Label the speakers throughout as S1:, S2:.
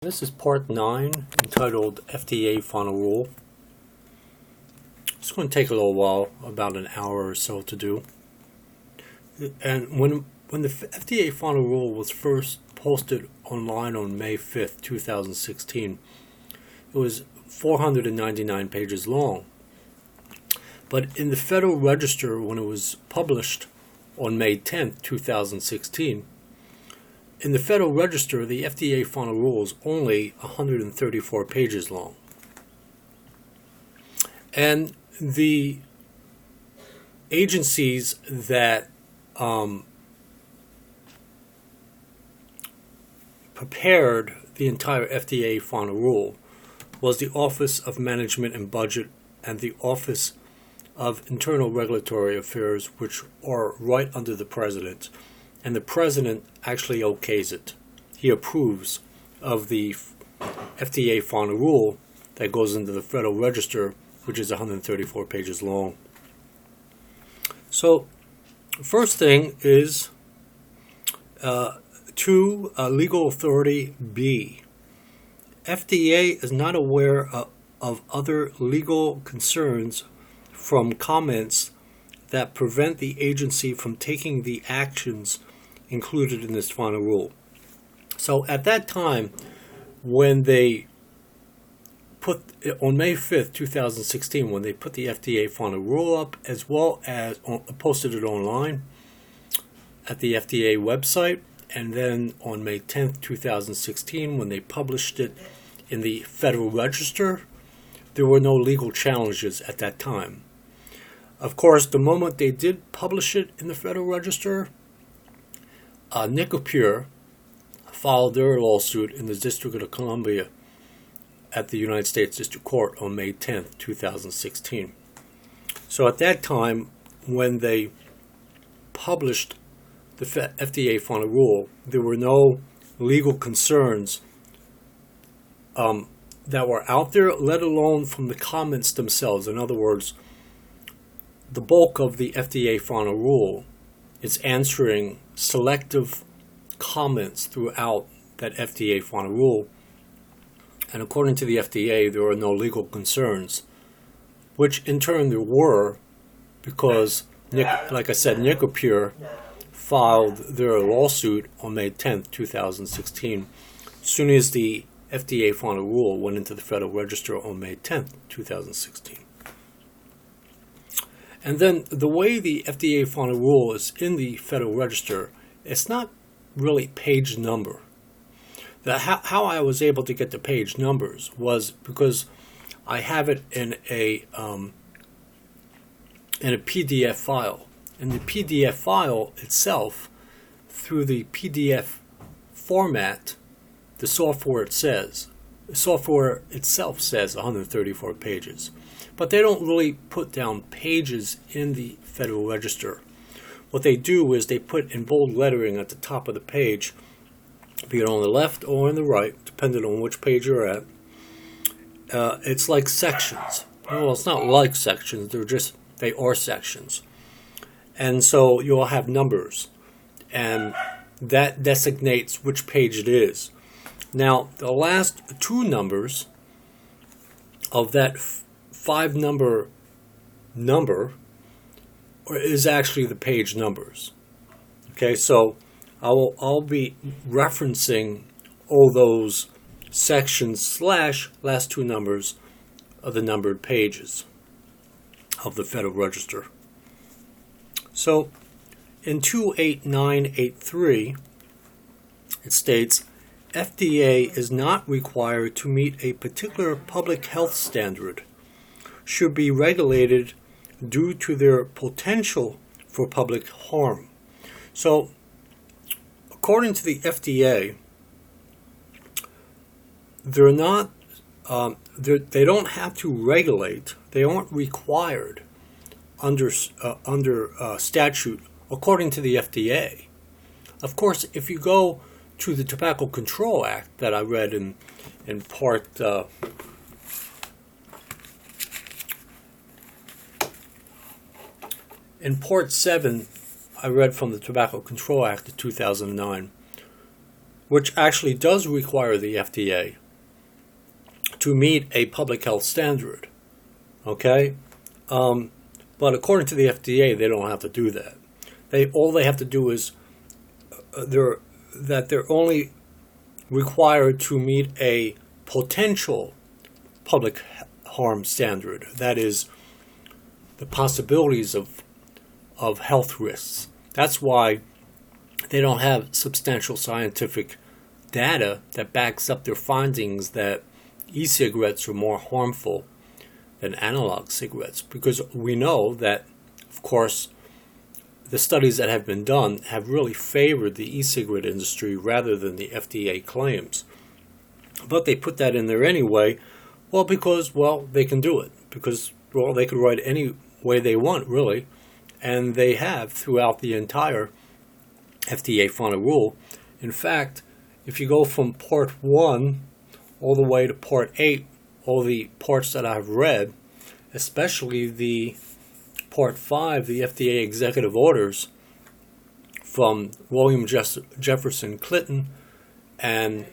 S1: This is part 9, entitled Fda Final Rule. It's going to take a little while, about an hour or so to do. And when the Fda Final Rule was first posted online on May 5th, 2016, it was 499 pages long. But in the Federal Register, when it was published on May 10th, 2016, in the Federal Register, the Fda Final Rule is only 134 pages long. And the agencies that prepared the entire Fda Final Rule was the Office of Management and Budget and the Office of Internal Regulatory Affairs, which are right under the President. And the President actually okays it. He approves of the Fda Final Rule that goes into the Federal Register, which is 134 pages long. So, first thing is to Legal Authority B. FDA is not aware of other legal concerns from comments that prevent the agency from taking the actions included in this final rule. So at that time, when they put, on May 5th, 2016, when they put the Fda Final Rule up, as well as posted it online at the FDA website, and then on May 10th, 2016, when they published it in the Federal Register, there were no legal challenges at that time. Of course, the moment they did publish it in the Federal Register, Nicopure filed their lawsuit in the District of Columbia at the United States District Court on May 10th, 2016. So at that time, when they published the Fda Final Rule, there were no legal concerns that were out there, let alone from the comments themselves. In other words, the bulk of the Fda Final Rule is answering selective comments throughout that Fda Final Rule. And according to the FDA, there are no legal concerns, which in turn there were, because, like I said, Nicopure filed their lawsuit on May 10th, 2016, as soon as the Fda Final Rule went into the Federal Register on May 10th, 2016. And then the way the Fda Final Rule is in the Federal Register, it's not really page number. How I was able to get the page numbers was because I have it in a PDF file. And the PDF file itself, through the PDF format, the software itself says 134 pages. But they don't really put down pages in the Federal Register. What they do is they put in bold lettering at the top of the page, be it on the left or on the right, depending on which page you're at. It's like sections. Well, it's not like sections, they are sections. And so you'll have numbers, and that designates which page it is. Now, the last two numbers of that 5-number number is actually the page numbers. Okay, so I'll be referencing all those sections / last two numbers of the numbered pages of the Federal Register. So in 28983, it states, FDA is not required to meet a particular public health standard, should be regulated due to their potential for public harm. So, according to the FDA, they're not. They don't have to regulate. They aren't required under statute, according to the FDA. Of course, if you go to the Tobacco Control Act that I read in part. In Part 7, I read from the Tobacco Control Act of 2009, which actually does require the FDA to meet a public health standard. Okay? But according to the FDA, they don't have to do that. All they have to do is they're only required to meet a potential public harm standard. That is, the possibilities of health risks. That's why they don't have substantial scientific data that backs up their findings that e-cigarettes are more harmful than analog cigarettes, because we know that, of course, the studies that have been done have really favored the e-cigarette industry rather than the FDA claims. But they put that in there anyway, because they can do it, because they could write any way they want, really, and they have throughout the entire FDA final rule. In fact, if you go from Part 1 all the way to Part 8, all the parts that I've read, especially the Part 5, the FDA executive orders from William Jefferson Clinton and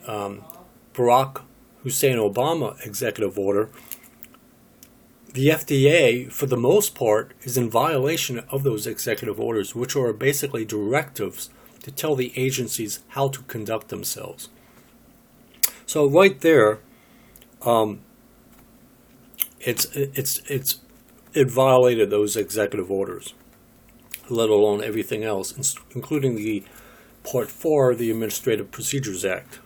S1: Barack Hussein Obama executive order, the FDA, for the most part, is in violation of those executive orders, which are basically directives to tell the agencies how to conduct themselves. So right there, it violated those executive orders, let alone everything else, including the Part 4 of the Administrative Procedures Act.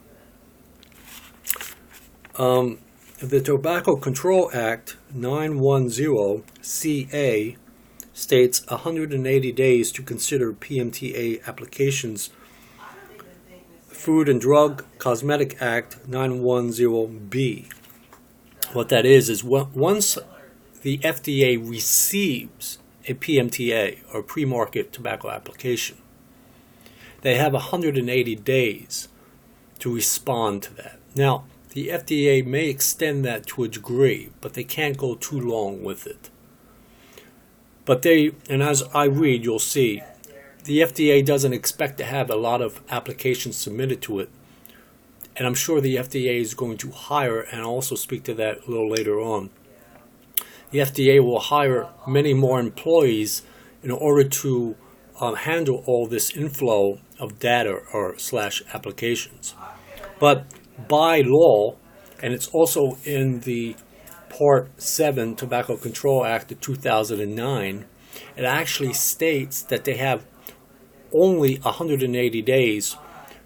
S1: The Tobacco Control Act 910 CA states 180 days to consider PMTA applications. Food and Drug Cosmetic Act 910B. What that is once the FDA receives a PMTA, or pre-market tobacco application, they have 180 days to respond to that. Now, the FDA may extend that to a degree, but they can't go too long with it. But and as I read, you'll see, the FDA doesn't expect to have a lot of applications submitted to it. And I'm sure the FDA is going to hire, and I'll also speak to that a little later on, the FDA will hire many more employees in order to handle all this inflow of data or / applications. But by law, and it's also in the Part 7 Tobacco Control Act of 2009, it actually states that they have only 180 days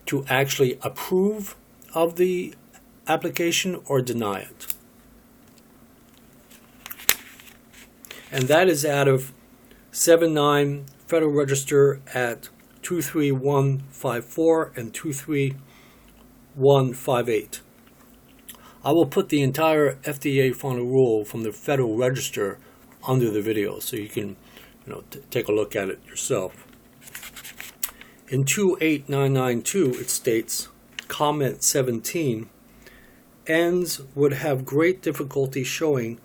S1: to actually approve of the application or deny it. And that is out of 79 Federal Register at 23154 and 23158. I will put the entire FDA final rule from the Federal Register under the video so you can take a look at it yourself. In 28992 it states, comment 17, ENDS would have great difficulty showing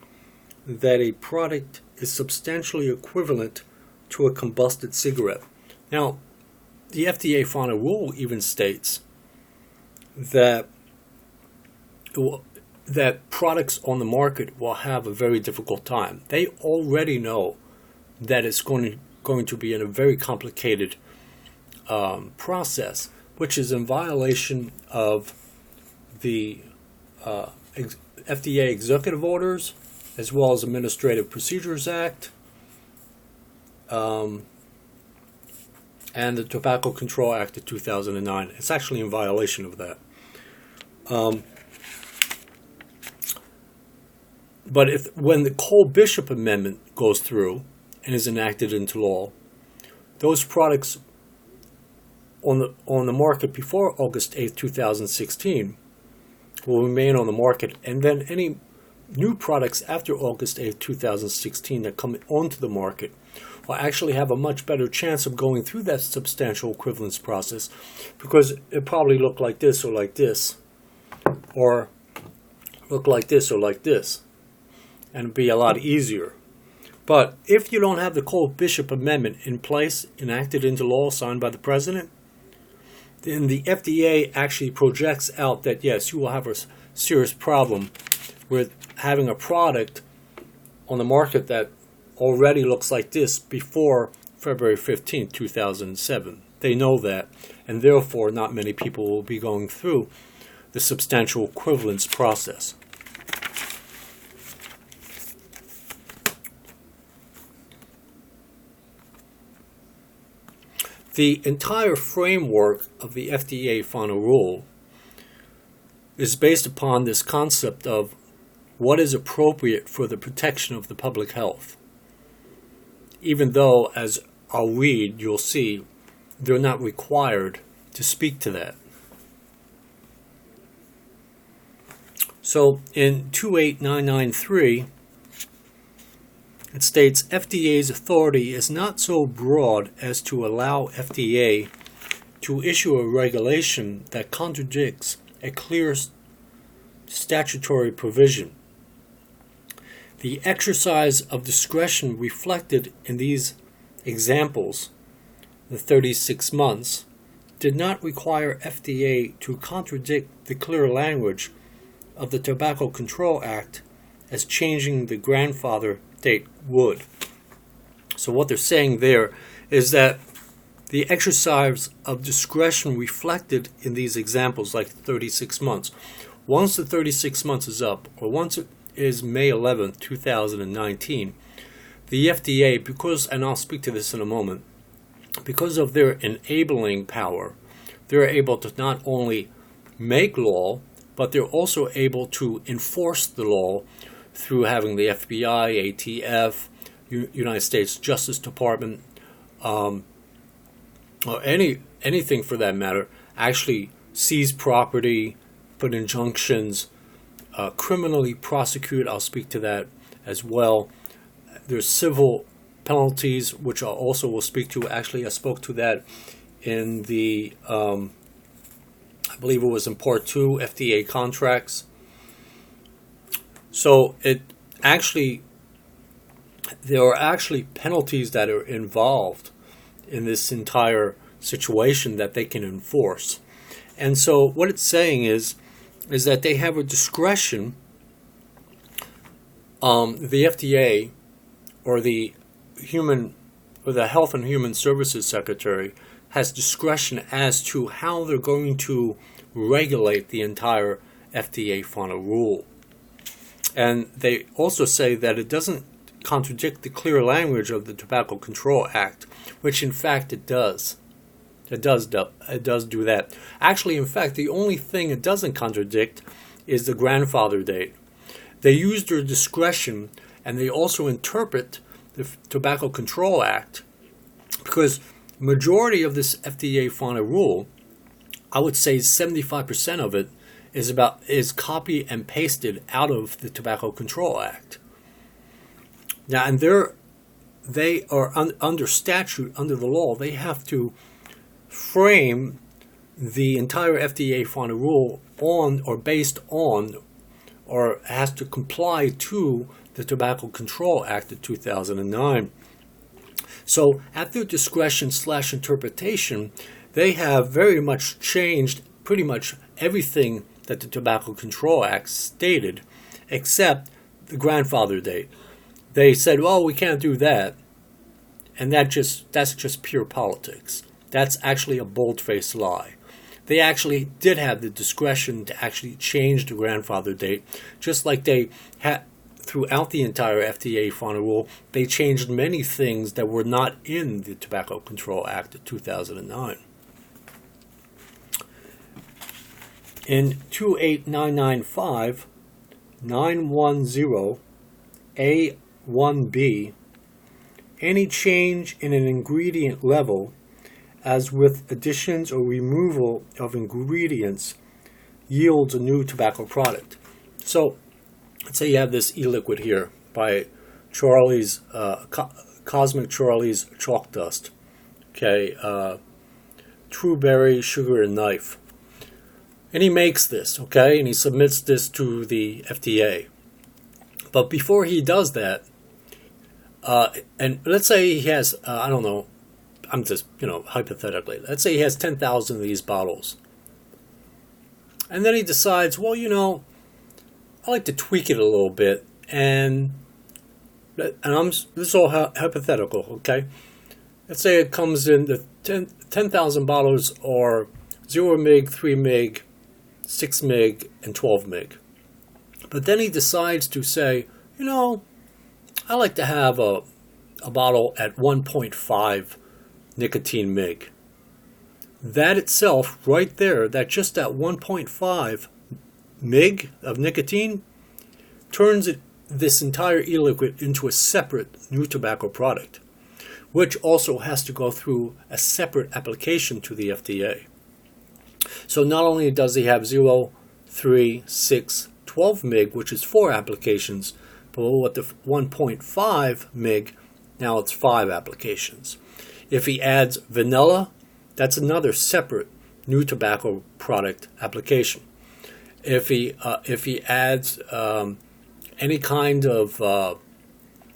S1: that a product is substantially equivalent to a combusted cigarette. Now, the FDA final rule even states that products on the market will have a very difficult time. They already know that it's going to be in a very complicated process, which is in violation of the FDA executive orders, as well as Administrative Procedures Act, and the Tobacco Control Act of 2009. It's actually in violation of that. But when the Cole-Bishop Amendment goes through and is enacted into law, those products on the market before August 8, 2016 will remain on the market, and then any new products after August 8, 2016 that come onto the market will actually have a much better chance of going through that substantial equivalence process, because it probably look like this or like this, or look like this or like this, and it'd be a lot easier. But if you don't have the Cole-Bishop Amendment in place, enacted into law, signed by the President, then the FDA actually projects out that, yes, you will have a serious problem with having a product on the market that already looks like this before February 15, 2007. They know that, and therefore not many people will be going through the substantial equivalence process. The entire framework of the FDA final rule is based upon this concept of what is appropriate for the protection of the public health. Even though, as I'll read, you'll see, they're not required to speak to that. So in 28993, it states FDA's authority is not so broad as to allow FDA to issue a regulation that contradicts a clear statutory provision. The exercise of discretion reflected in these examples, the 36 months, did not require FDA to contradict the clear language of the Tobacco Control Act as changing the grandfather date would. So what they're saying there is that the exercise of discretion reflected in these examples, like 36 months, once the 36 months is up, or once it is May 11th, 2019, the FDA, because, and I'll speak to this in a moment, because of their enabling power, they're able to not only make law, but they're also able to enforce the law through having the FBI, ATF, United States Justice Department, or anything for that matter, actually seize property, put injunctions, criminally prosecute. I'll speak to that as well. There's civil penalties, which I also will speak to. Actually, I spoke to that in the, I believe it was in Part 2, FDA contracts. So there are actually penalties that are involved in this entire situation that they can enforce. And so what it's saying is that they have a discretion, the FDA or the Health and Human Services Secretary has discretion as to how they're going to regulate the entire FDA final rule. And they also say that it doesn't contradict the clear language of the Tobacco Control Act, which in fact it does. It does do that. Actually, in fact, the only thing it doesn't contradict is the grandfather date. They use their discretion, and they also interpret the Tobacco Control Act, because majority of this FDA final rule, I would say 75% of it, is copy and pasted out of the Tobacco Control Act. Now, and they are under statute, under the law, they have to frame the entire FDA final rule on or based on, or has to comply to the Tobacco Control Act of 2009. So at their discretion / interpretation, they have very much changed pretty much everything that the Tobacco Control Act stated, except the grandfather date. They said, well, we can't do that. And that's just pure politics. That's actually a bold-faced lie. They actually did have the discretion to actually change the grandfather date, just like they had throughout the entire FDA final rule. They changed many things that were not in the Tobacco Control Act of 2009. In 28995, 910 A1B, any change in an ingredient level, as with additions or removal of ingredients, yields a new tobacco product. So, let's say you have this e-liquid here by Charlie's, Cosmic Charlie's Chalk Dust. Okay, True Berry, Sugar and Knife. And he makes this, okay, and he submits this to the FDA. But before he does that, and let's say he has, I'm just, hypothetically, let's say he has 10,000 of these bottles. And then he decides, well, I like to tweak it a little bit. And this is all hypothetical, okay? Let's say it comes in, the 10,000 bottles are 0 mg, 3 mg, 6 mg, and 12 mg. But then he decides to say, I like to have a bottle at 1.5 nicotine mg. That itself, right there, that 1.5 mg of nicotine turns this entire e-liquid into a separate new tobacco product, which also has to go through a separate application to the FDA. So not only does he have 0, 3, 6, 12 mg, which is 4 applications, but with the 1.5 mg, now it's 5 applications. If he adds vanilla, that's another separate new tobacco product application. If he adds any kind of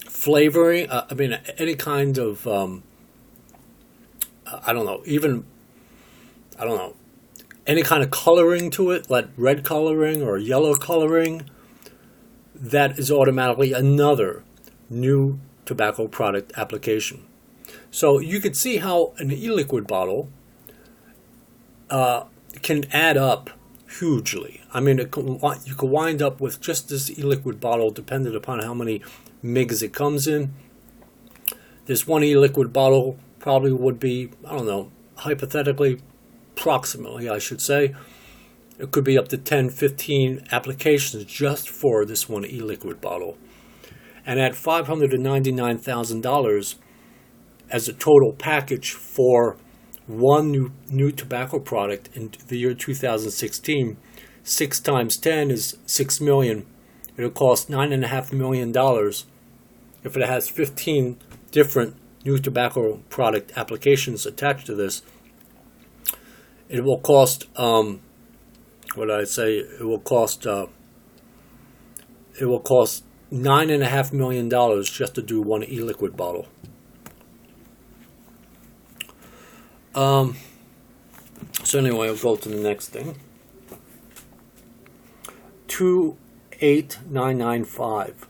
S1: flavoring, any kind of any kind of coloring to it, like red coloring or yellow coloring, that is automatically another new tobacco product application. So you could see how an e-liquid bottle can add up hugely. You could wind up with just this e-liquid bottle, dependent upon how many mgs it comes in. This one e-liquid bottle probably would be, hypothetically, approximately, I should say, it could be up to 10, 15 applications just for this one e-liquid bottle. And at $599,000 as a total package for one new tobacco product in the year 2016, 6 times 10 is $6 million. It'll cost $9.5 million if it has 15 different new tobacco product applications attached to this. It will cost, It will cost $9.5 million just to do one e-liquid bottle. So anyway, I'll go to the next thing. 28995.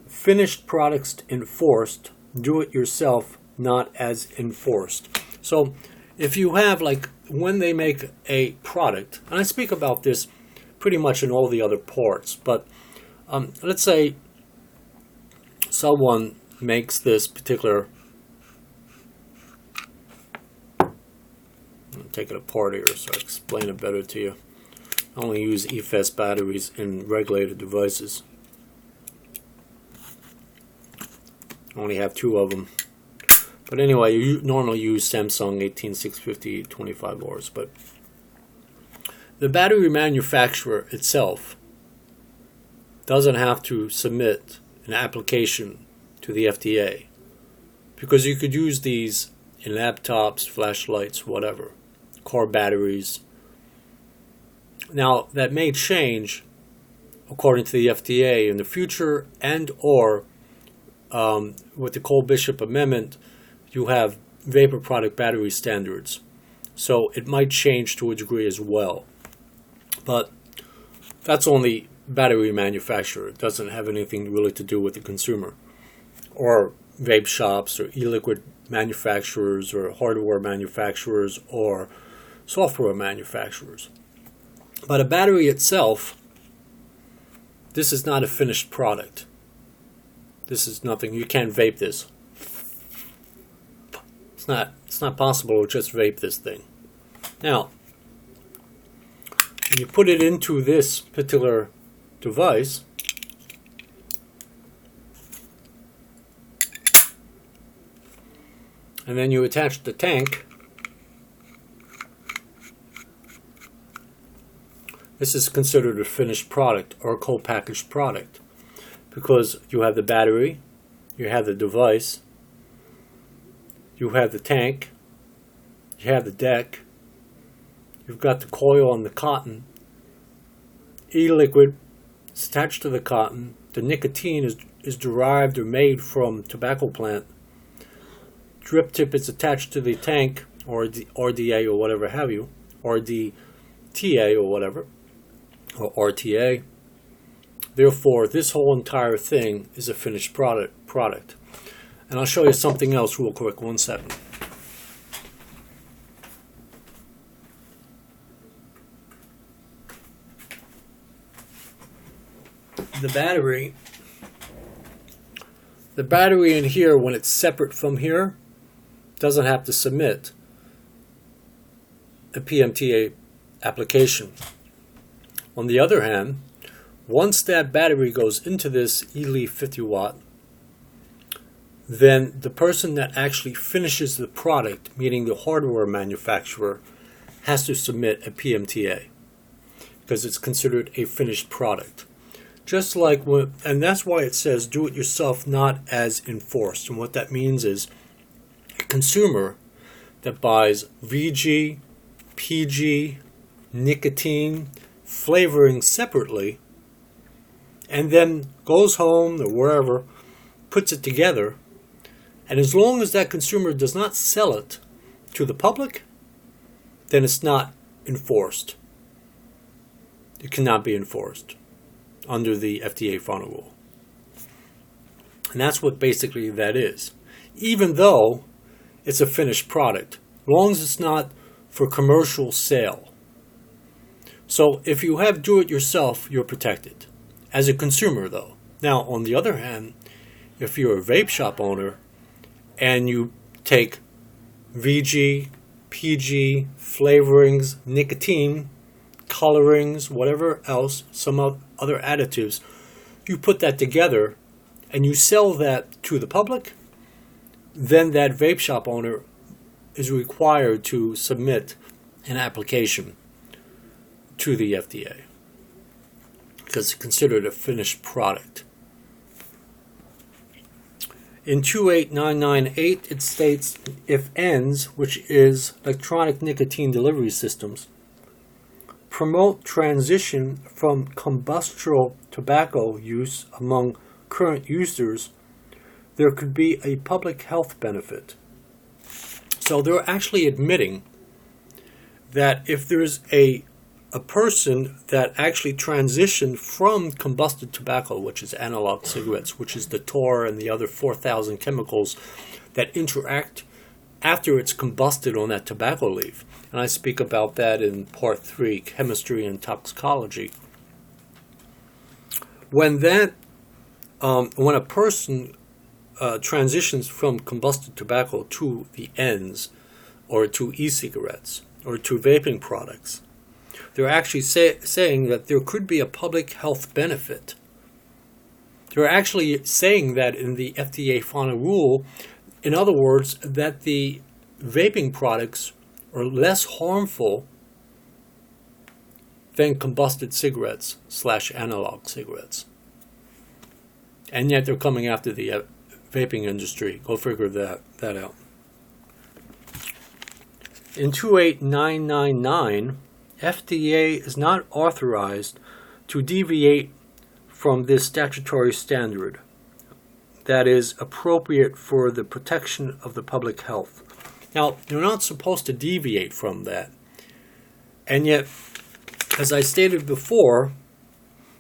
S1: Finished products enforced, do it yourself, not as enforced. So if you have, when they make a product, and I speak about this pretty much in all the other parts, but let's say someone makes this particular, I'll take it apart here so I explain it better to you. I only use EFS batteries in regulated devices. I only have 2 of them. But anyway, you normally use Samsung 18650 25 hours. But the battery manufacturer itself doesn't have to submit an application to the FDA, because you could use these in laptops, flashlights, whatever, car batteries. Now, that may change according to the FDA in the future, and or with the Cole-Bishop Amendment, you have vapor product battery standards. So it might change to a degree as well. But that's on the battery manufacturer. It doesn't have anything really to do with the consumer, or vape shops, or e-liquid manufacturers, or hardware manufacturers, or software manufacturers. But a battery itself, this is not a finished product. This is nothing. You can't vape this. It's not possible to just vape this thing. Now, when you put it into this particular device, and then you attach the tank, this is considered a finished product or a co-packaged product, because you have the battery, you have the device, you have the tank, you have the deck, you've got the coil on the cotton, e-liquid is attached to the cotton, the nicotine is derived or made from tobacco plant, drip tip is attached to the tank, or the RDA or whatever have you, or the TA or whatever, or RTA. Therefore, this whole entire thing is a finished product. And I'll show you something else real quick. 1 second. The battery in here, when it's separate from here, doesn't have to submit a PMTA application. On the other hand, once that battery goes into this eLeaf 50 watt, then the person that actually finishes the product, meaning the hardware manufacturer, has to submit a PMTA because it's considered a finished product. Just like and that's why it says do it yourself, not as enforced. And what that means is a consumer that buys VG, PG, nicotine, flavoring separately, and then goes home or wherever, puts it together, and as long as that consumer does not sell it to the public, then it's not enforced. It cannot be enforced under the FDA final rule. And that's what basically that is. Even though it's a finished product, as long as it's not for commercial sale. So if you have do-it-yourself, you're protected. As a consumer, though. Now, on the other hand, if you're a vape shop owner and you take VG, PG, flavorings, nicotine, colorings, whatever else, some other additives, you put that together and you sell that to the public, then that vape shop owner is required to submit an application to the FDA because it's considered a finished product. In 28998, it states if ENDS, which is electronic nicotine delivery systems, promote transition from combustible tobacco use among current users, there could be a public health benefit. So they're actually admitting that if there's a person that actually transitioned from combusted tobacco, which is analog cigarettes, which is the tar and the other 4,000 chemicals that interact after it's combusted on that tobacco leaf. And I speak about that in Part 3, Chemistry and Toxicology. When a person transitions from combusted tobacco to the ENDS, or to e-cigarettes, or to vaping products, they're actually saying that there could be a public health benefit. They're actually saying that in the FDA final rule. In other words, that the vaping products are less harmful than combusted cigarettes / analog cigarettes. And yet they're coming after the vaping industry. Go figure that out. In 28999, FDA is not authorized to deviate from this statutory standard that is appropriate for the protection of the public health. Now, you're not supposed to deviate from that. And yet, as I stated before,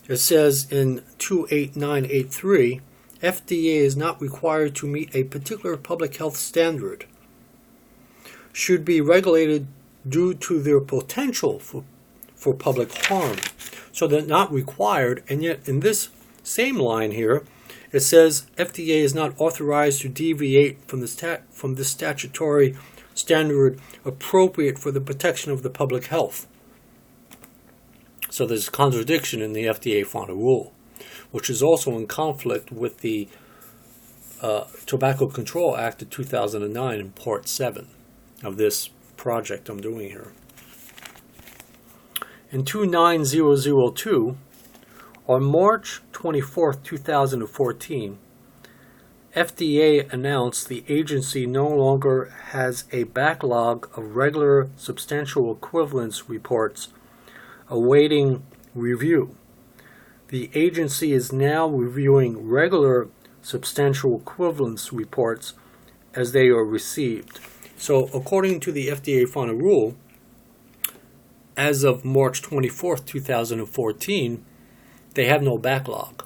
S1: it says in 28983, FDA is not required to meet a particular public health standard, should be regulated due to their potential for public harm. So they're not required, and yet in this same line here, it says FDA is not authorized to deviate from the statutory standard appropriate for the protection of the public health. So there's a contradiction in the FDA final rule, which is also in conflict with the Tobacco Control Act of 2009 in Part 7 of this project I'm doing here. In 29002, on March 24, 2014, FDA announced the agency no longer has a backlog of regular substantial equivalence reports awaiting review. The agency is now reviewing regular substantial equivalence reports as they are received. So according to the FDA final rule, as of March 24th, 2014, they have no backlog.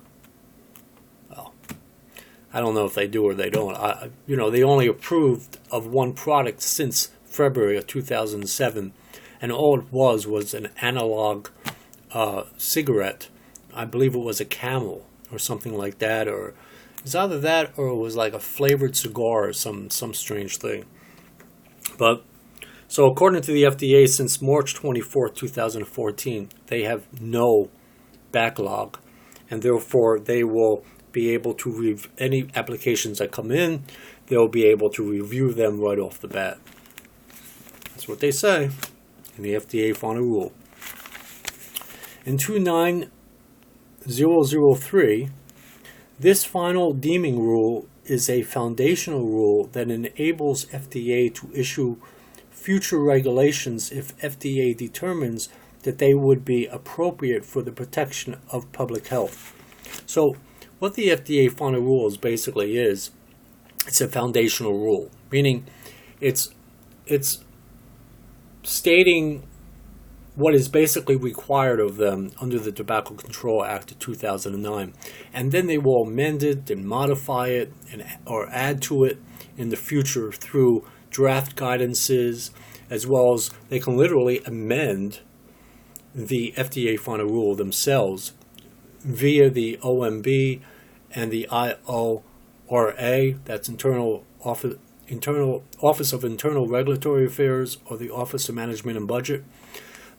S1: Well, I don't know if they do or they don't. They only approved of one product since February of 2007, and all it was an analog cigarette. I believe it was a Camel or something like that, or it was either that or it was like a flavored cigar or some strange thing. But so according to the FDA, since March 24th, 2014, they have no backlog, and therefore they will be able to any applications that come in, they'll be able to review them right off the bat. That's what they say in the FDA final rule. In 29003, this final deeming rule is a foundational rule that enables FDA to issue future regulations if FDA determines that they would be appropriate for the protection of public health. So what the FDA final rule is basically it's a foundational rule, meaning it's stating what is basically required of them under the Tobacco Control Act of 2009. And then they will amend it and modify it or add to it in the future through draft guidances, as well as they can literally amend the FDA final rule themselves via the OMB and the IORA, that's Office of Internal Regulatory Affairs, or the Office of Management and Budget.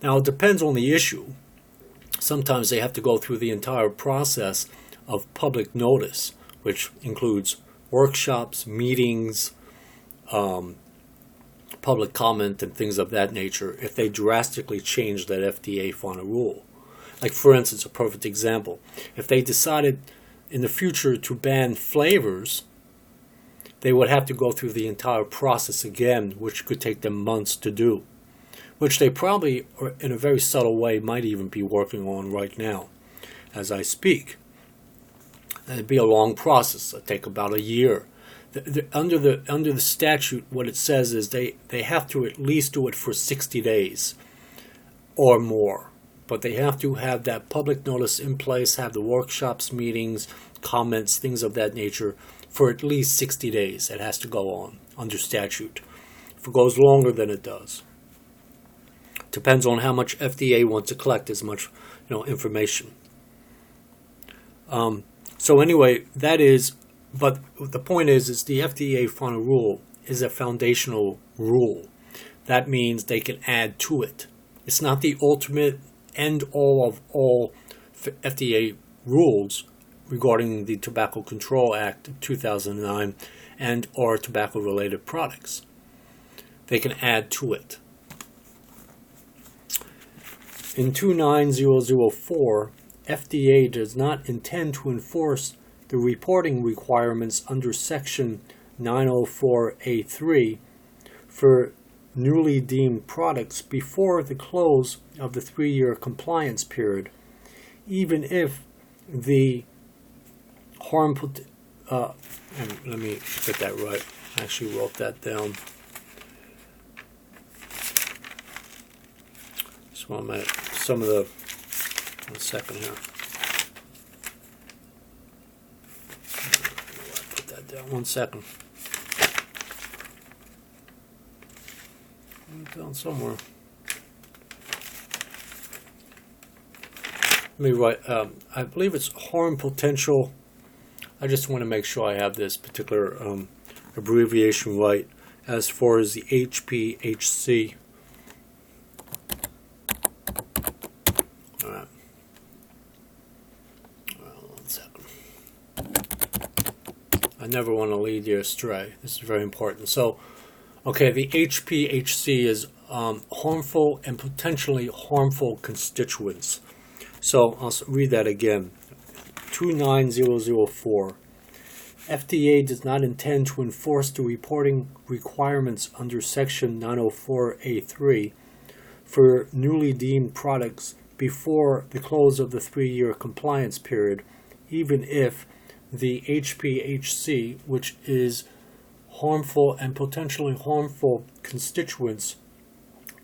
S1: Now, it depends on the issue. Sometimes they have to go through the entire process of public notice, which includes workshops, meetings, public comment, and things of that nature if they drastically change that FDA final rule. Like, for instance, a perfect example. If they decided in the future to ban flavors, they would have to go through the entire process again, which could take them months to do, which they probably, or in a very subtle way, might even be working on right now as I speak. And it'd be a long process. It'd take about a year. Under the statute, what it says is they have to at least do it for 60 days or more. But they have to have that public notice in place, have the workshops, meetings, comments, things of that nature for at least 60 days. It has to go on under statute. If it goes longer, then it does. Depends on how much FDA wants to collect as much information. So anyway, that is, but the point is the FDA final rule is a foundational rule. That means they can add to it. It's not the ultimate end all of all FDA rules regarding the Tobacco Control Act of 2009 and or tobacco-related products. They can add to it. In 29004, FDA does not intend to enforce the reporting requirements under Section 904A3 for newly deemed products before the close of the 3-year compliance period, even if the harmful... let me get that right. I actually wrote that down. Just one minute. One second here. Put that down. 1 second. Down somewhere. Let me write. I believe it's harm potential. I just want to make sure I have this particular abbreviation right as far as the HPHC. All right. Well, 1 second. I never want to lead you astray. This is very important. So, okay, the HPHC is harmful and potentially harmful constituents. So I'll read that again. 29004. FDA does not intend to enforce the reporting requirements under Section 904A3 for newly deemed products before the close of the 3-year compliance period, even if the HPHC, which is harmful and potentially harmful constituents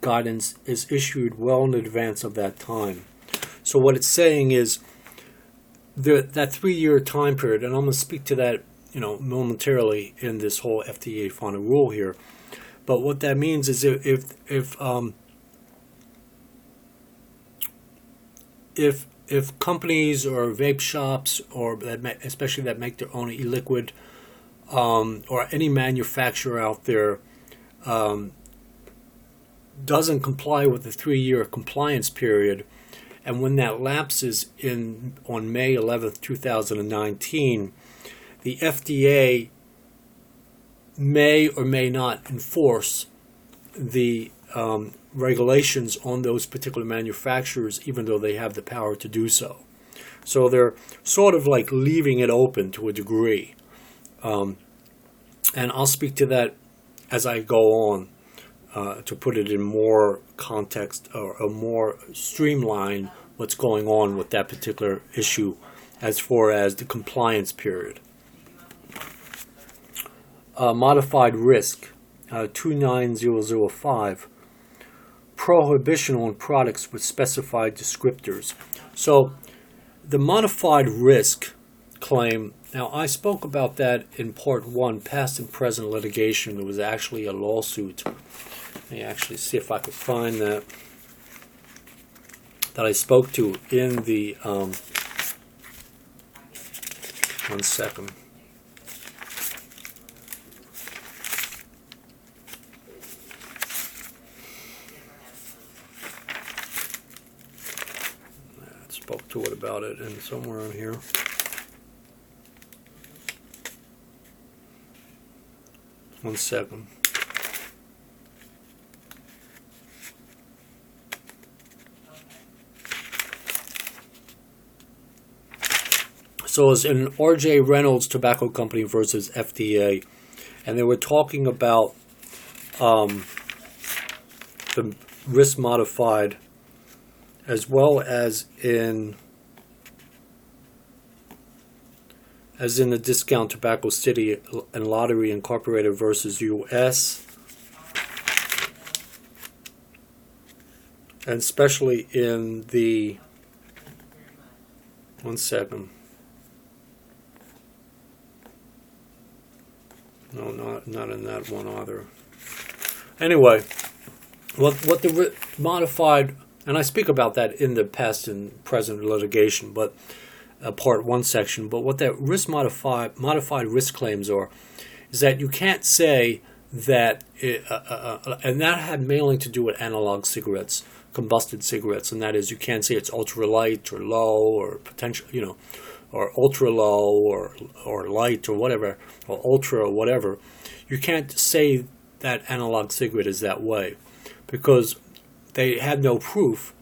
S1: guidance is issued well in advance of that time. So what it's saying is that 3-year time period, and I'm going to speak to that momentarily in this whole FDA final rule here. But what that means is if companies or vape shops, or especially that make their own e-liquid, or any manufacturer out there doesn't comply with the 3-year compliance period, and when that lapses on May 11th, 2019, the FDA may or may not enforce the regulations on those particular manufacturers, even though they have the power to do so. So they're sort of like leaving it open to a degree. And I'll speak to that as I go on to put it in more context, or a more streamline what's going on with that particular issue as far as the compliance period. Modified risk, 29005, prohibition on products with specified descriptors. So the modified risk claim, now I spoke about that in part 1, past and present litigation. There was actually a lawsuit. Let me actually see if I could find that I spoke to in the, 1 second. Spoke to it about it, and somewhere in here. One second. So it's in R.J. Reynolds Tobacco Company versus FDA, and they were talking about the risk modified, as well as in the Discount Tobacco City and Lottery Incorporated versus U.S., and especially in the, 1 second. No, not in that one either. Anyway, what the modified, and I speak about that in the past and present litigation, but part 1 section. But what that modified risk claims are, is that you can't say that, and that had mainly to do with analog cigarettes, combusted cigarettes, and that is, you can't say it's ultra light or low or potential, or ultra low or light or whatever, or ultra or whatever. You can't say that analog cigarette is that way, because they had no proof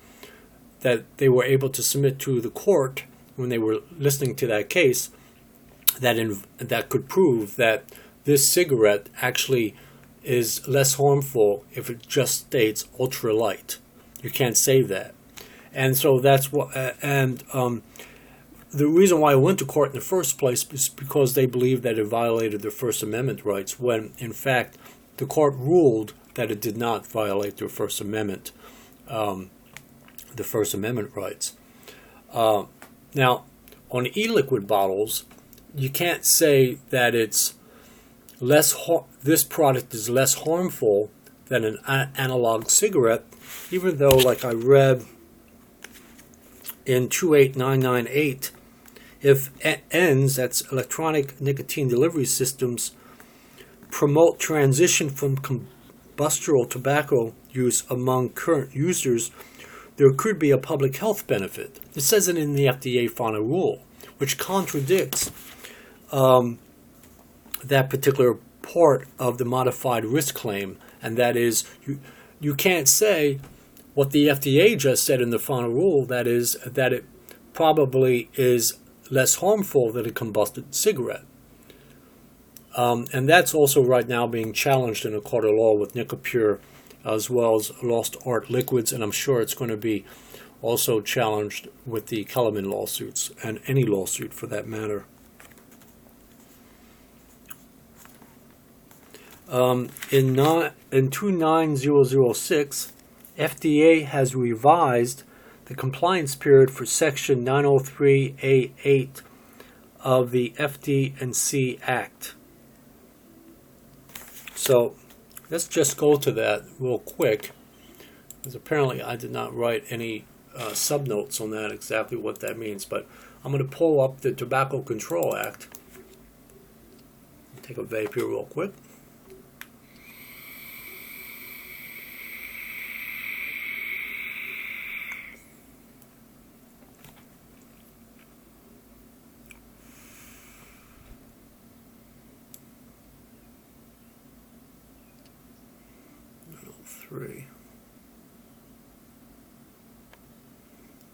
S1: that they were able to submit to the court when they were listening to that case that could prove that this cigarette actually is less harmful if it just states ultra light. You can't say that. And so that's what, the reason why I went to court in the first place is because they believed that it violated their First Amendment rights, when in fact the court ruled that it did not violate their First Amendment, rights. Now, on e-liquid bottles, you can't say that it's this product is less harmful than an analog cigarette, even though, like I read in 28998, if ENDS, that's electronic nicotine delivery systems, promote transition from combustible tobacco use among current users, there could be a public health benefit. It says it in the FDA final rule, which contradicts that particular part of the modified risk claim, and that is, you can't say what the FDA just said in the final rule, that is, that it probably is less harmful than a combusted cigarette. And that's also right now being challenged in a court of law with Nicopure, as well as Lost Art Liquids, and I'm sure it's going to be also challenged with the Kellerman lawsuits, and any lawsuit for that matter. In 29006, FDA has revised the compliance period for Section 903A8 of the FD&C Act. So let's just go to that real quick, because apparently I did not write any subnotes on that, exactly what that means. But I'm going to pull up the Tobacco Control Act. Take a vape here real quick. Three.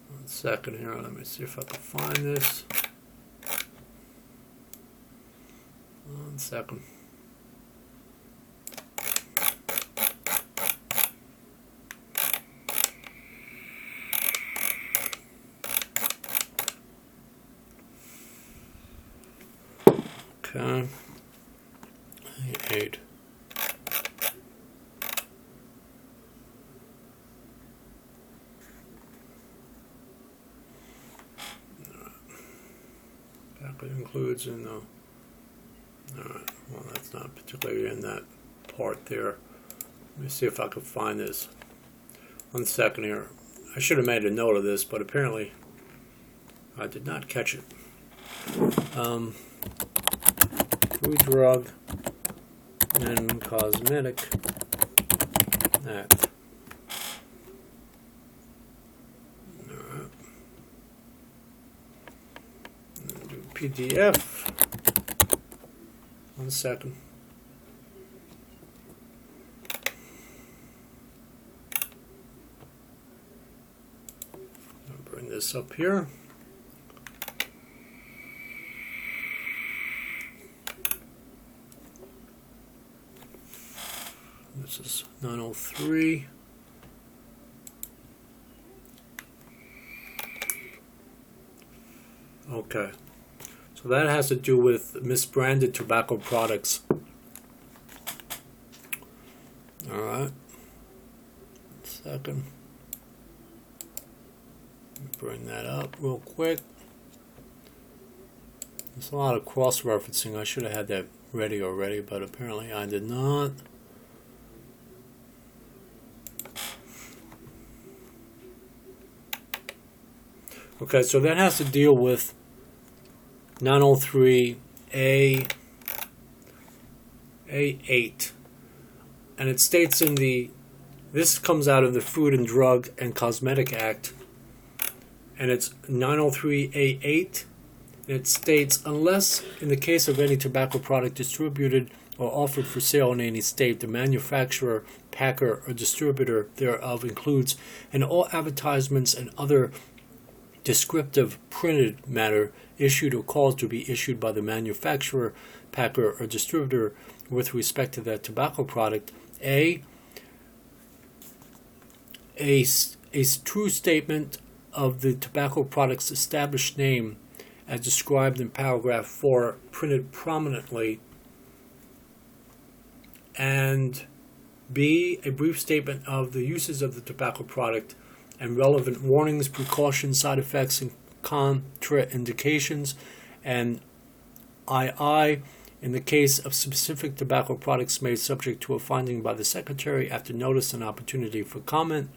S1: 1 second here. Let me see if I can find this. 1 second. Okay. 8. That includes in the. Alright, well, that's not particularly in that part there. Let me see if I can find this. 1 second here. I should have made a note of this, but apparently I did not catch it. Food, Drug, and Cosmetic Act. Alright. Do PDF. 1 second. I'll bring this up here. This is 903. Okay. So that has to do with misbranded tobacco products. Alright. 1 second. Let me bring that up real quick. There's a lot of cross-referencing. I should have had that ready already, but apparently I did not. Okay, so that has to deal with 903A8, and it states in this comes out of the Food and Drug and Cosmetic Act, and it's 903A8, and it states, unless in the case of any tobacco product distributed or offered for sale in any state, the manufacturer, packer, or distributor thereof includes in all advertisements and other descriptive printed matter issued or caused to be issued by the manufacturer, packer, or distributor with respect to that tobacco product, a true statement of the tobacco product's established name as described in paragraph 4 printed prominently, and b a brief statement of the uses of the tobacco product and relevant warnings, precautions, side effects, and contraindications, and II, in the case of specific tobacco products made subject to a finding by the Secretary after notice and opportunity for comment,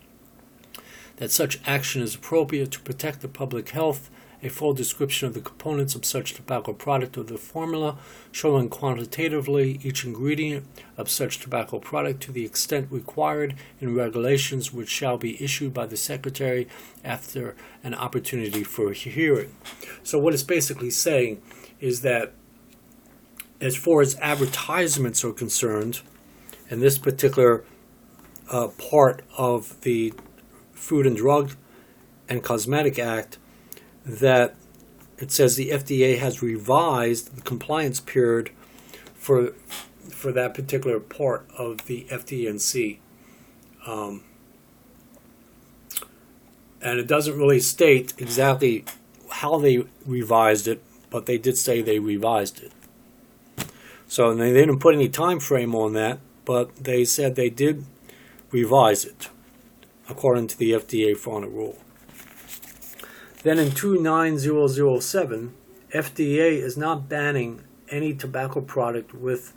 S1: that such action is appropriate to protect the public health, a full description of the components of such tobacco product or the formula showing quantitatively each ingredient of such tobacco product to the extent required in regulations which shall be issued by the Secretary after an opportunity for hearing. So what it's basically saying is that as far as advertisements are concerned, in this particular part of the Food and Drug and Cosmetic Act, that it says the FDA has revised the compliance period for that particular part of the FD&C. And it doesn't really state exactly how they revised it, but they did say they revised it. So they didn't put any time frame on that, but they said they did revise it according to the FDA final rule. Then in 29007, FDA is not banning any tobacco product with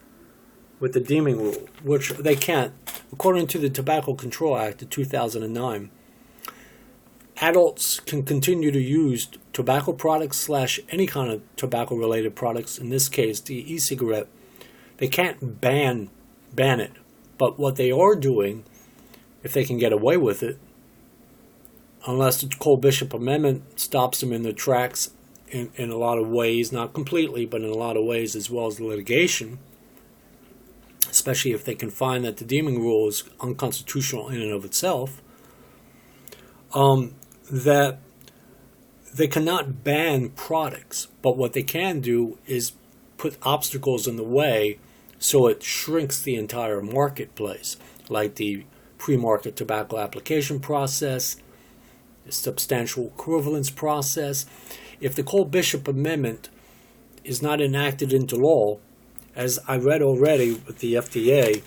S1: the deeming rule, which they can't. According to the Tobacco Control Act of 2009, adults can continue to use tobacco products / any kind of tobacco-related products. In this case, the e-cigarette. They can't ban it. But what they are doing, if they can get away with it, unless the Cole-Bishop Amendment stops them in their tracks in a lot of ways, not completely, but in a lot of ways, as well as litigation, especially if they can find that the deeming rule is unconstitutional in and of itself, that they cannot ban products. But what they can do is put obstacles in the way so it shrinks the entire marketplace, like the pre-market tobacco application process, the substantial equivalence process. If the Cole-Bishop Amendment is not enacted into law, as I read already with the FDA,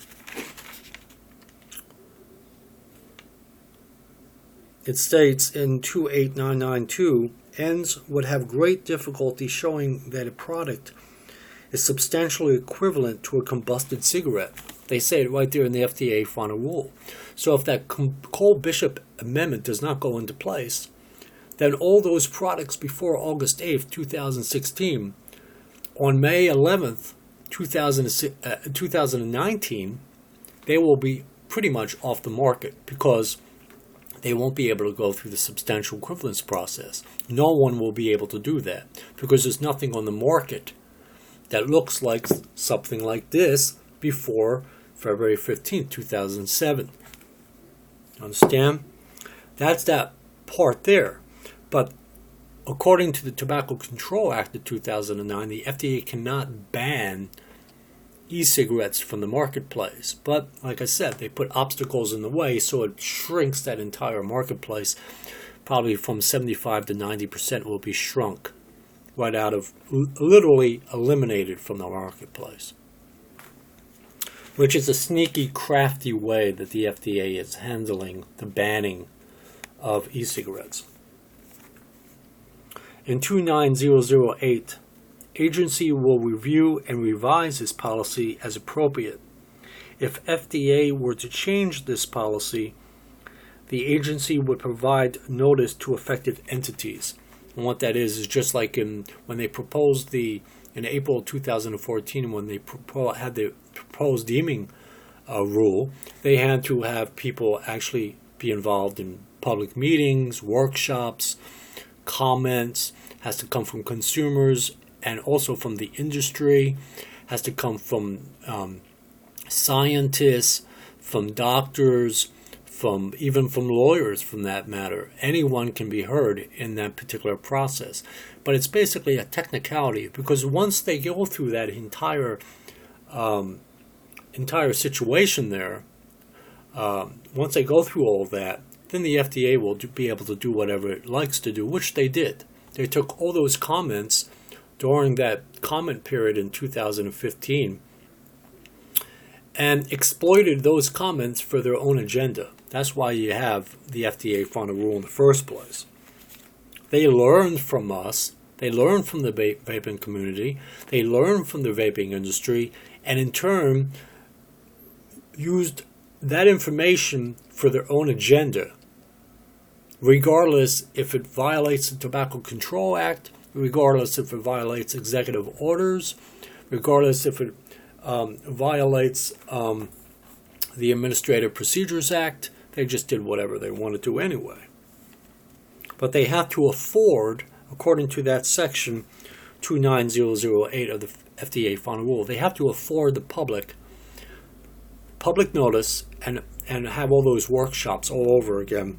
S1: it states in 28992, ENDS would have great difficulty showing that a product is substantially equivalent to a combusted cigarette. They say it right there in the FDA final rule. So if that Cole-Bishop Amendment does not go into place, then all those products before August 8th, 2016, on May 11th, 2019, they will be pretty much off the market because they won't be able to go through the substantial equivalence process. No one will be able to do that because there's nothing on the market that looks like something like this before February 15th, 2007. Understand? That's that part there. But according to the Tobacco Control Act of 2009, the FDA cannot ban e-cigarettes from the marketplace. But like I said, they put obstacles in the way so it shrinks that entire marketplace. Probably from 75 to 90% will be shrunk right out of, literally eliminated from the marketplace. Which is a sneaky, crafty way that the FDA is handling the banning of e-cigarettes. In 29008, agency will review and revise this policy as appropriate. If FDA were to change this policy, the agency would provide notice to affected entities. And what that is just like when they proposed in April 2014, when they had the proposed deeming rule, they had to have people actually be involved in public meetings, workshops, comments, has to come from consumers and also from the industry, has to come from scientists, from doctors, even from lawyers, from that matter. Anyone can be heard in that particular process. But it's basically a technicality, because once they go through that entire situation there, once they go through all that, then the FDA will be able to do whatever it likes to do, which they did. They took all those comments during that comment period in 2015 and exploited those comments for their own agenda. That's why you have the FDA final rule in the first place. They learned from us. They learned from the vaping community. They learned from the vaping industry, and in turn used that information for their own agenda, regardless if it violates the Tobacco Control Act, regardless if it violates executive orders, regardless if it violates the Administrative Procedures Act. They just did whatever they wanted to anyway. But they have to afford, according to that section 29008 of the FDA final rule, they have to afford the public notice and have all those workshops all over again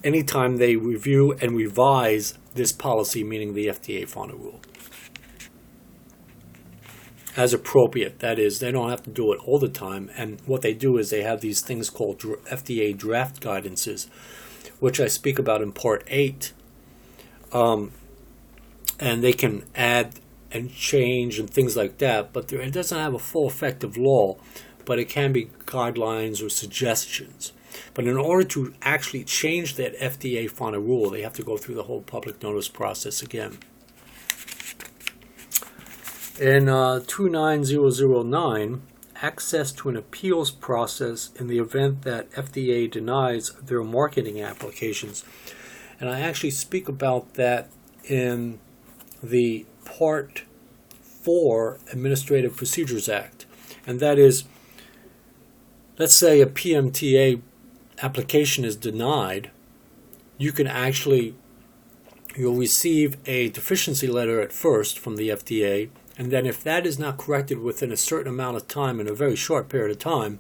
S1: anytime they review and revise this policy, meaning the FDA final rule. As appropriate, that is, they don't have to do it all the time. And what they do is they have these things called FDA Draft Guidances, which I speak about in Part 8. And they can add and change and things like that, but it doesn't have a full effect of law, but it can be guidelines or suggestions. But in order to actually change that FDA final rule, they have to go through the whole public notice process again. In 29009, access to an appeals process in the event that FDA denies their marketing applications. And I actually speak about that in the Part 4 Administrative Procedures Act. And that is, let's say a PMTA application is denied, you'll receive a deficiency letter at first from the FDA, and then if that is not corrected within a certain amount of time, in a very short period of time,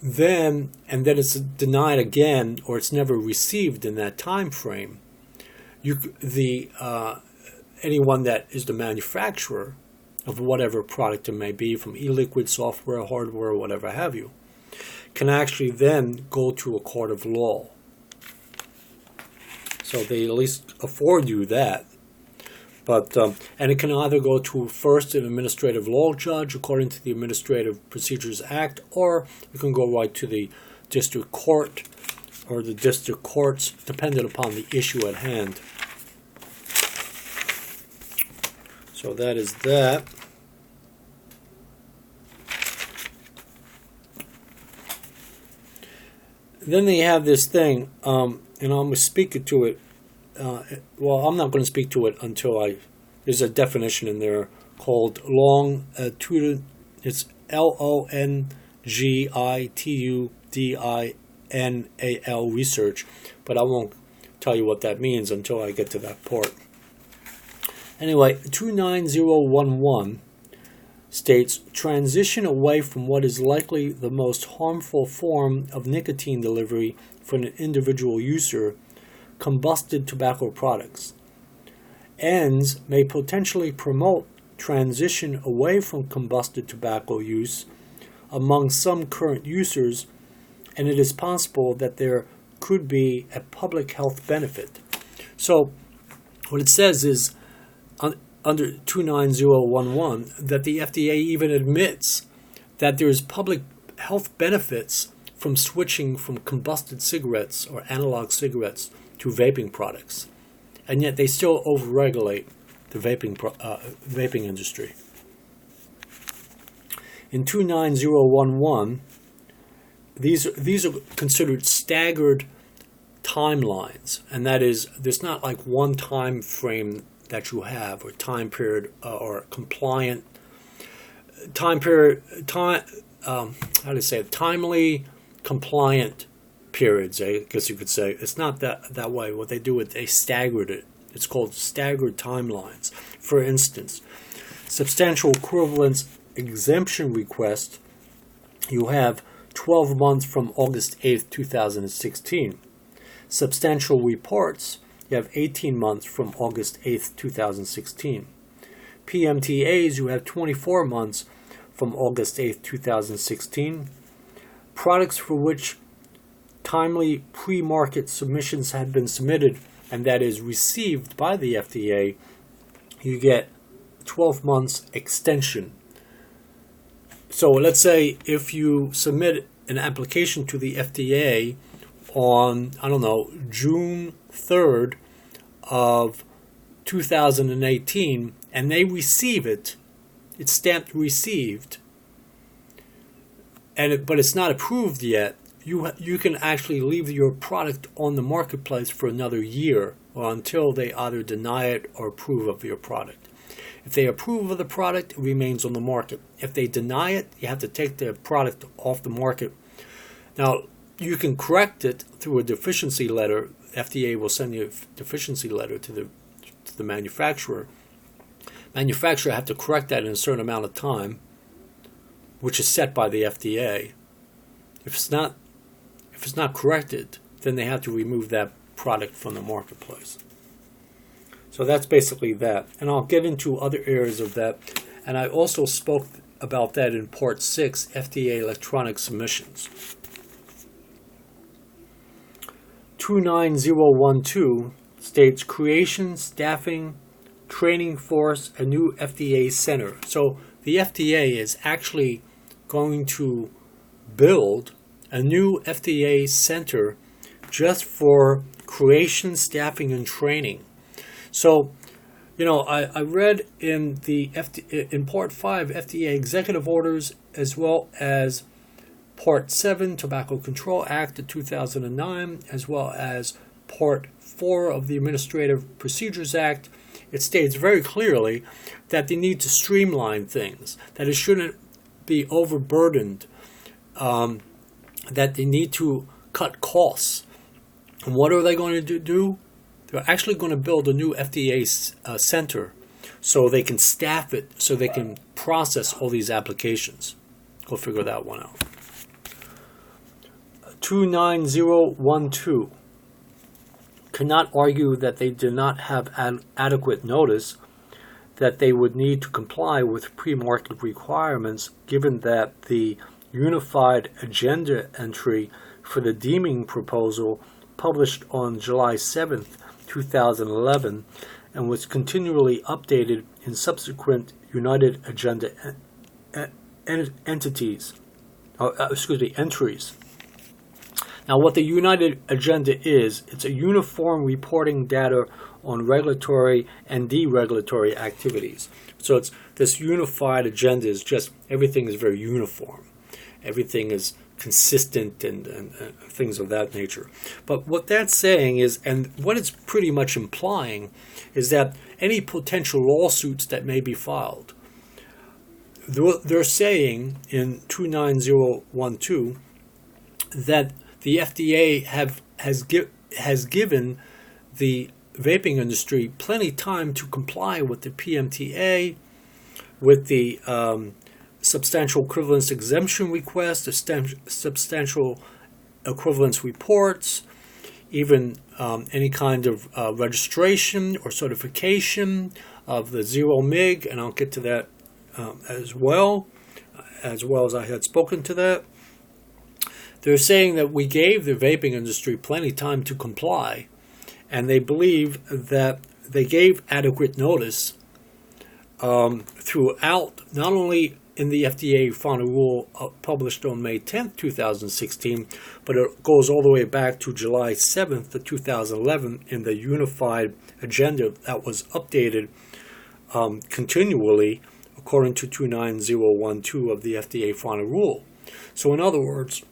S1: then it's denied again, or it's never received in that time frame, anyone that is the manufacturer of whatever product it may be, from e-liquid, software, hardware, whatever have you, can actually then go to a court of law. So they at least afford you that. But and it can either go to first an administrative law judge according to the Administrative Procedures Act, or you can go right to the district court or the district courts, depending upon the issue at hand. So that is that. Then they have this thing, and I'm going to speak to it. Well, I'm not going to speak to it until there's a definition in there called longitudinal. It's longitudinal research, but I won't tell you what that means until I get to that part. Anyway, 29011 states, transition away from what is likely the most harmful form of nicotine delivery for an individual user, combusted tobacco products. Ends may potentially promote transition away from combusted tobacco use among some current users, and it is possible that there could be a public health benefit. So what it says is, under 29011, that the FDA even admits that there is public health benefits from switching from combusted cigarettes or analog cigarettes to vaping products, and yet they still overregulate the vaping industry. In 29011, these are considered staggered timelines, and that is, there's not like one time frame that you have, or time period, or compliant time period, timely compliant periods, I guess you could say. It's not that way. What they do is they staggered it. It's called staggered timelines. For instance, substantial equivalence exemption request, you have 12 months from August 8th, 2016. Substantial reports, you have 18 months from August 8th, 2016. PMTAs, you have 24 months from August 8th, 2016. Products for which timely pre-market submissions had been submitted, and that is received by the FDA, you get 12 months extension. So let's say if you submit an application to the FDA on, June 3rd of 2018, and they receive it, it's stamped received, but it's not approved yet, you can actually leave your product on the marketplace for another year, or until they either deny it or approve of your product. If they approve of the product, it remains on the market. If they deny it, you have to take the product off the market. Now, you can correct it through a deficiency letter. FDA will send you a deficiency letter to the manufacturer. Manufacturer have to correct that in a certain amount of time, which is set by the FDA. If it's not corrected, then they have to remove that product from the marketplace. So that's basically that. And I'll get into other areas of that. And I also spoke about that in Part 6, FDA electronic submissions. 29012 states creation, staffing, training force, a new FDA center. So the FDA is actually going to build a new FDA center just for creation, staffing, and training. So, I read in in Part 5 FDA executive orders, as well as Part 7 Tobacco Control Act of 2009, as well as Part 4 of the Administrative Procedures Act. It states very clearly that they need to streamline things, that it shouldn't be overburdened, that they need to cut costs. And what are they going to do? They're actually going to build a new FDA center so they can staff it, so they can process all these applications. Go figure that one out. 29012 cannot argue that they did not have adequate notice that they would need to comply with pre-market requirements, given that the unified agenda entry for the deeming proposal published on July 7th, 2011, and was continually updated in subsequent United Agenda entries. Now, what the United Agenda is, it's a uniform reporting data on regulatory and deregulatory activities. So it's this unified agenda is just everything is very uniform. Everything is consistent and things of that nature. But what that's saying is, and what it's pretty much implying, is that any potential lawsuits that may be filed, they're saying in 29012 that the FDA has given the vaping industry plenty time to comply with the PMTA, with the substantial equivalence exemption request, the substantial equivalence reports, even any kind of registration or certification of the 0 MIG, and I'll get to that as well as I had spoken to that. They're saying that we gave the vaping industry plenty time to comply, and they believe that they gave adequate notice throughout, not only in the FDA final rule published on May 10th, 2016, but it goes all the way back to July 7th of 2011 in the unified agenda that was updated continually according to 29012 of the FDA final rule. So in other words,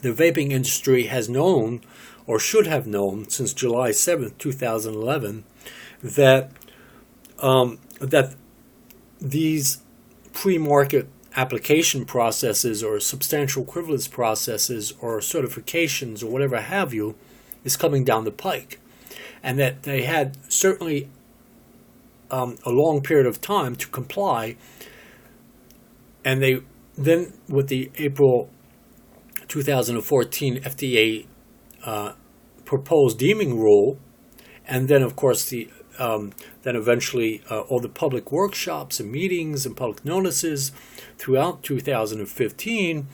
S1: the vaping industry has known, or should have known, since July 7th, 2011, that these pre-market application processes or substantial equivalence processes or certifications or whatever have you is coming down the pike, and that they had certainly a long period of time to comply, and they then, with the April 2014 FDA proposed deeming rule, and then of course then eventually all the public workshops and meetings and public notices throughout 2015,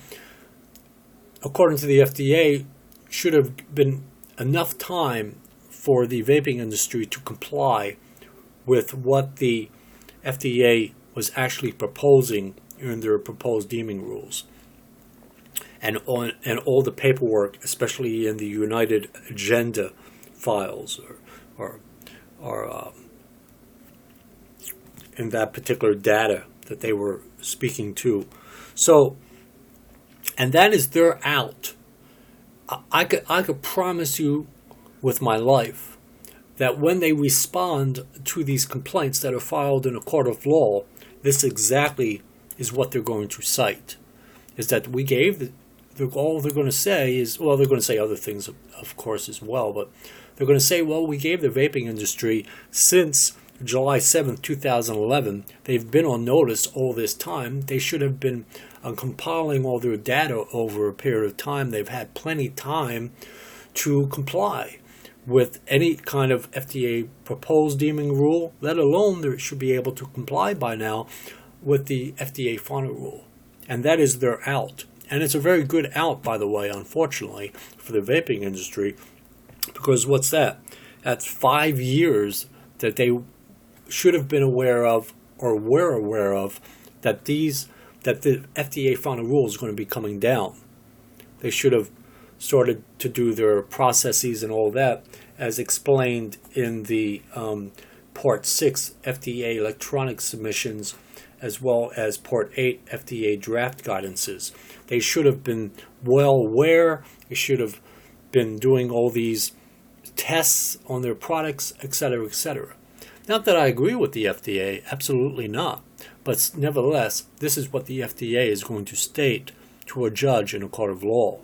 S1: according to the FDA, should have been enough time for the vaping industry to comply with what the FDA was actually proposing in their proposed deeming rules. And all the paperwork, especially in the United Agenda files, or in that particular data that they were speaking to. So, and that is their out. I could promise you with my life that when they respond to these complaints that are filed in a court of law, this exactly is what they're going to cite. Is that we gave all they're going to say is, well, they're going to say other things, of course, as well, but they're going to say, well, we gave the vaping industry since July 7th, 2011. They've been on notice all this time. They should have been compiling all their data over a period of time. They've had plenty time to comply with any kind of FDA proposed deeming rule, let alone they should be able to comply by now with the FDA final rule. And that is their out. And it's a very good out, by the way, unfortunately, for the vaping industry, because what's that? That's 5 years that they should have been aware of, or were aware of, that the FDA final rule is going to be coming down. They should have started to do their processes and all that as explained in the Part 6 FDA electronic submissions, as well as Part 8 FDA draft guidances. They should have been well aware. They should have been doing all these tests on their products, etc., etc. Not that I agree with the FDA, absolutely not. But nevertheless, this is what the FDA is going to state to a judge in a court of law.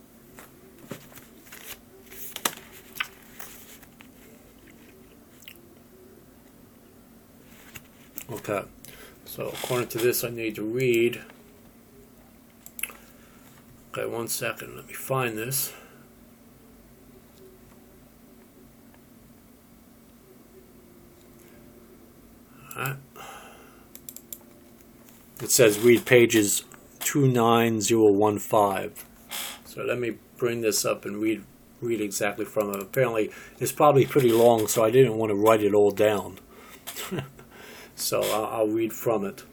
S1: Okay, so according to this, I need to read. Okay, 1 second, let me find this. Alright. It says read pages 29015. So let me bring this up and read exactly from it. Apparently, it's probably pretty long, so I didn't want to write it all down. So I'll read from it.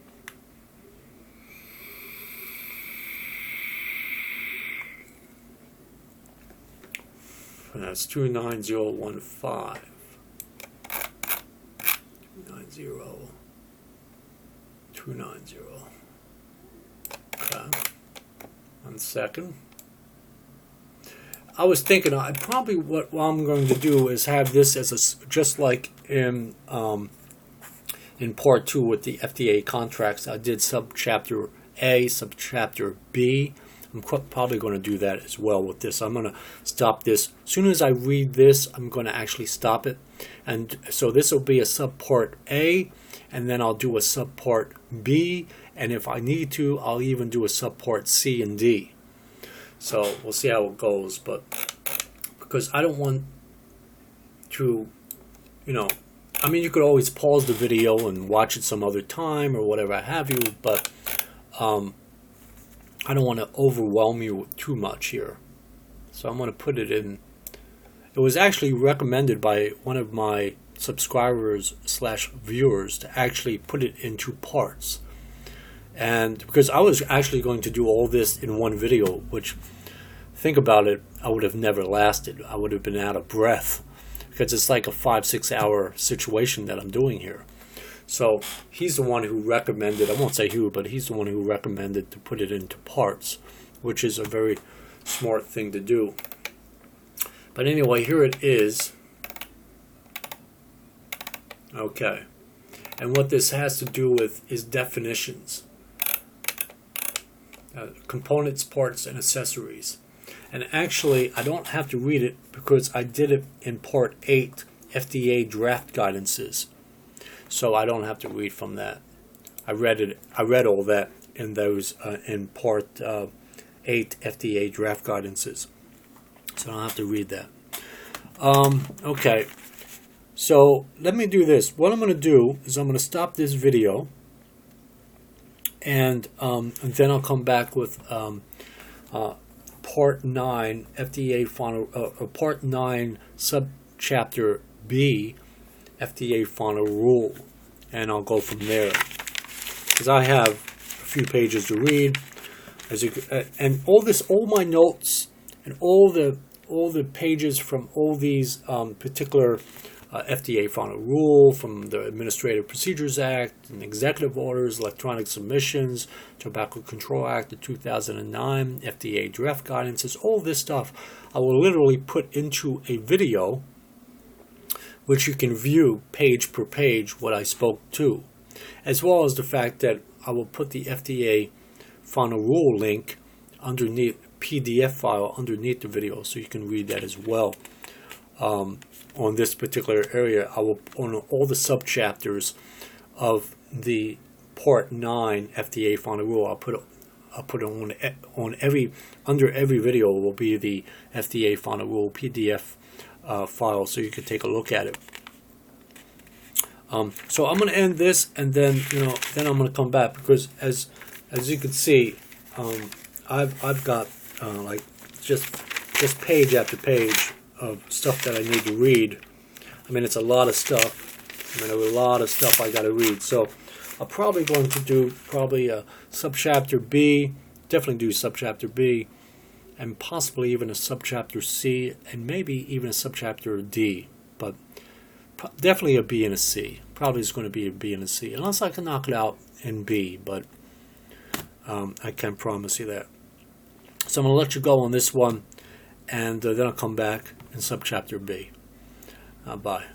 S1: That's 29015. 290. Okay. 1 second. I was thinking probably what I'm going to do is have this as just like in Part 2 with the FDA contracts. I did subchapter A, subchapter B. I'm probably going to do that as well with this. I'm going to stop this. As soon as I read this, I'm going to actually stop it. And so this will be a subpart A, and then I'll do a subpart B, and if I need to, I'll even do a subpart C and D. So we'll see how it goes, but because I don't want to, I mean, you could always pause the video and watch it some other time or whatever have you, but I don't want to overwhelm you too much here. So I'm going to put it in. It was actually recommended by one of my subscribers / viewers to actually put it in 2 parts. And because I was actually going to do all this in one video, which, think about it, I would have never lasted. I would have been out of breath, because it's like a 5-6 hour situation that I'm doing here. So he's the one who recommended, I won't say who, but he's the one who recommended to put it into parts, which is a very smart thing to do. But anyway, here it is. Okay. And what this has to do with is definitions. Components, parts, and accessories. And actually, I don't have to read it because I did it in Part 8 FDA Draft Guidances. So I don't have to read from that. I read all that in those in Part 8 FDA Draft Guidances. So I don't have to read that. Okay. So let me do this. What I'm going to do is I'm going to stop this video, and then I'll come back with Part 9 FDA final, Part 9 subchapter B FDA final rule, and I'll go from there because I have a few pages to read. And all my notes and all the pages from all these particular FDA final rule, from the Administrative Procedures Act and executive orders, electronic submissions, Tobacco Control Act of 2009, FDA draft guidances, all this stuff I will literally put into a video which you can view page per page what I spoke to, as well as the fact that I will put the FDA final rule link underneath, PDF file underneath the video, so you can read that as well. On this particular area, I will, on all the subchapters of the Part 9 FDA final rule, I'll put on every, under every video will be the FDA final rule PDF file, so you can take a look at it. So I'm going to end this, and then then I'm going to come back, because as you can see, I've got like just page after page of stuff that I need to read. I mean, it's a lot of stuff. I mean, a lot of stuff I got to read. So I'm probably going to do a subchapter B, definitely do subchapter B, and possibly even a subchapter C, and maybe even a subchapter D. But definitely a B and a C. Probably is going to be a B and a C, unless I can knock it out in B, but I can't promise you that. So I'm going to let you go on this one, and then I'll come back in subchapter B. Bye.